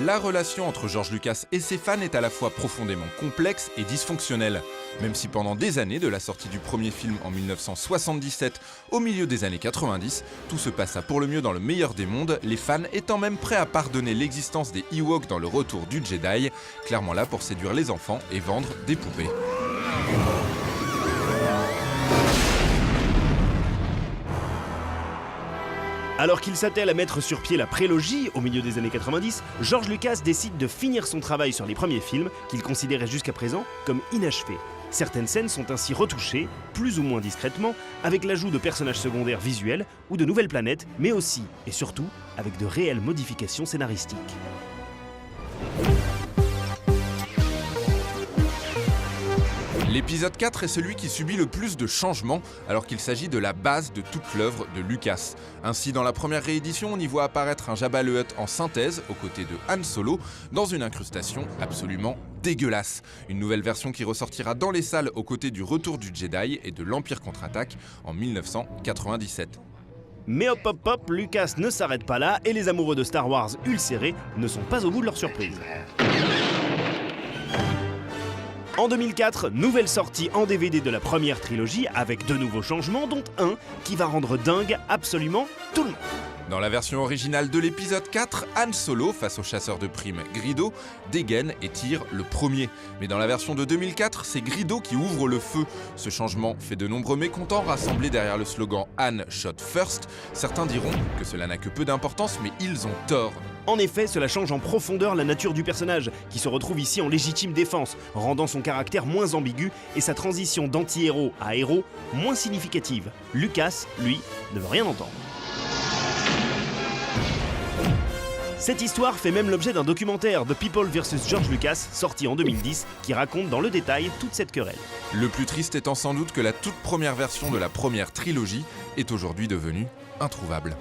la relation entre George Lucas et ses fans est à la fois profondément complexe et dysfonctionnelle. Même si pendant des années, de la sortie du premier film en 1977 au milieu des années 90, tout se passa pour le mieux dans le meilleur des mondes, les fans étant même prêts à pardonner l'existence des Ewoks dans le retour du Jedi, clairement là pour séduire les enfants et vendre des poupées. Alors qu'il s'attelle à mettre sur pied la prélogie au milieu des années 90, George Lucas décide de finir son travail sur les premiers films qu'il considérait jusqu'à présent comme inachevés. Certaines scènes sont ainsi retouchées, plus ou moins discrètement, avec l'ajout de personnages secondaires visuels ou de nouvelles planètes, mais aussi, et surtout, avec de réelles modifications scénaristiques. L'épisode 4 est celui qui subit le plus de changements alors qu'il s'agit de la base de toute l'œuvre de Lucas. Ainsi, dans la première réédition, on y voit apparaître un Jabba le Hutt en synthèse aux côtés de Han Solo dans une incrustation absolument dégueulasse. Une nouvelle version qui ressortira dans les salles aux côtés du Retour du Jedi et de l'Empire contre-attaque en 1997. Mais hop hop hop, Lucas ne s'arrête pas là et les amoureux de Star Wars ulcérés ne sont pas au bout de leur surprise. En 2004, nouvelle sortie en DVD de la première trilogie avec de nouveaux changements, dont un qui va rendre dingue absolument tout le monde. Dans la version originale de l'épisode 4, Han Solo, face au chasseur de primes Greedo, dégaine et tire le premier. Mais dans la version de 2004, c'est Greedo qui ouvre le feu. Ce changement fait de nombreux mécontents rassemblés derrière le slogan « Han shot first ». Certains diront que cela n'a que peu d'importance, mais ils ont tort. En effet, cela change en profondeur la nature du personnage, qui se retrouve ici en légitime défense, rendant son caractère moins ambigu et sa transition d'anti-héros à héros moins significative. Lucas, lui, ne veut rien entendre. Cette histoire fait même l'objet d'un documentaire, The People vs George Lucas, sorti en 2010, qui raconte dans le détail toute cette querelle. Le plus triste étant sans doute que la toute première version de la première trilogie est aujourd'hui devenue introuvable.